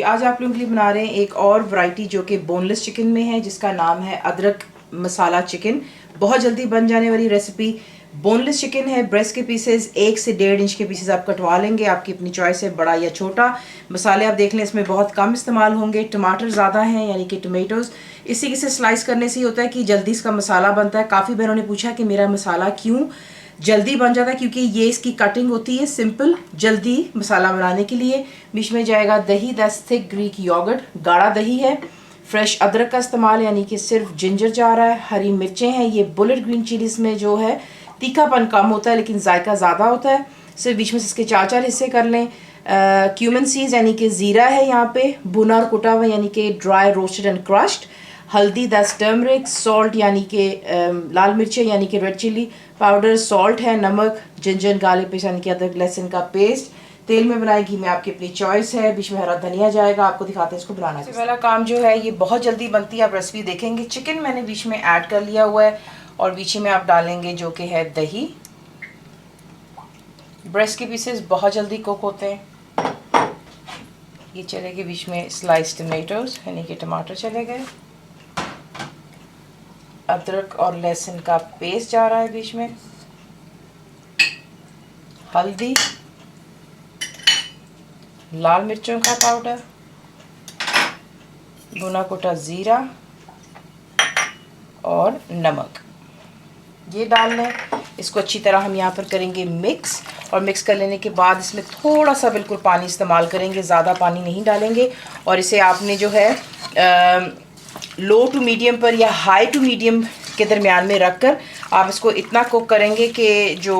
जी आज आप लोगों के लिए बना रहे हैं एक और वैरायटी जो कि बोनलेस चिकन में है, जिसका नाम है अदरक मसाला चिकन। बहुत जल्दी बन जाने वाली रेसिपी। बोनलेस चिकन है, ब्रेस्ट के पीसेस 1 से 1.5 इंच के पीसेस आप कटवा लेंगे, आपकी अपनी चॉइस है बड़ा या छोटा। मसाले आप देख लें इसमें बहुत कम इस्तेमाल होंगे, टमाटर ज़्यादा हैं यानी कि टमेटोज़। इसी से स्लाइस करने से ही होता है कि जल्दी इसका मसाला बनता है। काफ़ी बहनों ने पूछा कि मेरा मसाला क्यों जल्दी बन जाता है, क्योंकि ये इसकी कटिंग होती है सिंपल, जल्दी मसाला बनाने के लिए। बीच में जाएगा दही, 10 थिक ग्रीक योगर्ट, गाढ़ा दही है। फ्रेश अदरक का इस्तेमाल यानी कि सिर्फ जिंजर जा रहा है। हरी मिर्चें हैं, ये बुलेट ग्रीन चिलीज़ में जो है तीखापन कम होता है लेकिन जायका ज़्यादा होता है। सिर्फ बीच में से इसके 4 हिस्से कर लें। क्यूमन सीड्स यानी कि ज़ीरा है यहाँ पे, भुना और कुटा हुआ यानी कि ड्राई रोस्टेड एंड क्रश्ड। हल्दी, 10 टर्मरिक, सॉल्ट यानी कि लाल मिर्चें यानी कि रेड चिली पाउडर, सॉल्ट है, नमक, जिंजर गार्लिक पेस्ट यानी कि अदरक लहसुन का पेस्ट। तेल में बनाए, घी में आपकी अपनी चॉइस है। बीच में हरा धनिया जाएगा। आपको दिखाते हैं इसको बनाना। सबसे पहला काम जो है ये बहुत जल्दी बनती है, आप रेसिपी देखेंगे। चिकन मैंने बीच में ऐड कर लिया हुआ है और बीच में आप डालेंगे जो कि है दही। ब्रेस्ट के पीसेस बहुत जल्दी कुक होते हैं। ये चले गए बीच में स्लाइस टमेटोज यानी कि टमाटर चले गए। अदरक और लहसुन का पेस्ट जा रहा है बीच में। हल्दी, लाल मिर्चों का पाउडर, भुना कुटा ज़ीरा और नमक, ये डाल लें। इसको अच्छी तरह हम यहाँ पर करेंगे मिक्स, और मिक्स कर लेने के बाद इसमें थोड़ा सा बिल्कुल पानी इस्तेमाल करेंगे, ज़्यादा पानी नहीं डालेंगे। और इसे आपने जो है लो टू मीडियम पर या हाई टू मीडियम के दरमियान में रख कर आप इसको इतना कुक करेंगे कि जो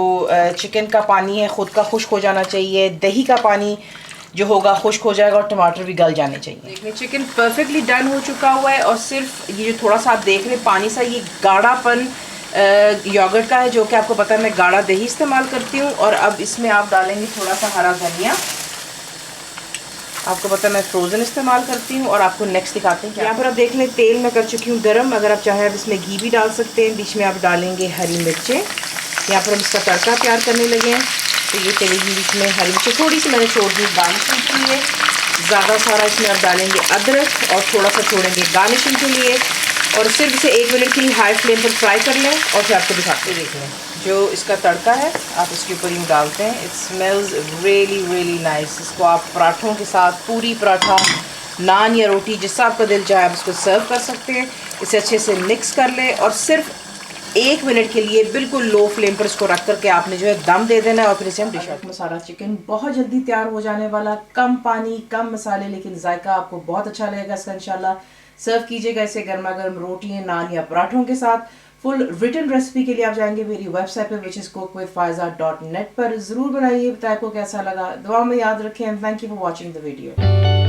चिकन का पानी है ख़ुद का खुश्क हो जाना चाहिए, दही का पानी जो होगा खुश्क हो जाएगा और टमाटर भी गल जाने चाहिए। देखिए चिकन परफेक्टली डन हो चुका हुआ है और सिर्फ ये जो थोड़ा सा आप देख रहे हैं पानी सा, ये गाढ़ापन योगर्ट का है, जो कि आपको पता है मैं गाढ़ा दही इस्तेमाल करती हूँ। और अब इसमें आप डालेंगे थोड़ा सा हरा धनिया, आपको पता है मैं फ्रोज़न इस्तेमाल करती हूँ। और आपको नेक्स्ट दिखाते हैं। यहाँ पर आप देख लें तेल मैं कर चुकी हूँ गरम, अगर आप चाहें अब इसमें घी भी डाल सकते हैं। बीच में आप डालेंगे हरी मिर्चें, यहाँ पर हम इसका तड़का तैयार करने लगे हैं। तो ये चलेगी बीच में हरी मिर्चें, थोड़ी सी मैंने छोड़ दी गार्निशिंग के लिए, ज़्यादा सारा इसमें आप डालेंगे अदरक और थोड़ा सा छोड़ेंगे गार्निशिंग के लिए। और सिर्फ इसे 1 मिनट के लिए हाई फ्लेम पर फ्राई कर लें और फिर आपको दिखाते देख लें। जो इसका तड़का है आप इसके ऊपर यूँ डालते हैं। It smells really nice. इसको आप पराठों के साथ, पूरी पराठा, नान या रोटी, जिससे आपका दिल चाहे आप इसको सर्व कर सकते हैं। इसे अच्छे से मिक्स कर लें और सिर्फ 1 मिनट के लिए बिल्कुल लो फ्लेम पर इसको रख करके आपने जो है दम दे देना है। और फिर इसे हम डिश आउट। मसाला चिकन बहुत जल्दी तैयार हो जाने वाला, कम पानी कम मसाले, लेकिन जायका आपको बहुत अच्छा लगेगा इसका इंशाल्लाह। सर्व कीजिएगा इसे गर्मा गर्म रोटियाँ, नान या पराठों के साथ। फुल रिटन रेसिपी के लिए आप जाएंगे मेरी वेबसाइट पर विच इज़ cookWithFaiza.net पर। ज़रूर बनाइए, बताइए आपको कैसा लगा। दुआ में याद रखें। Thank you for watching the video.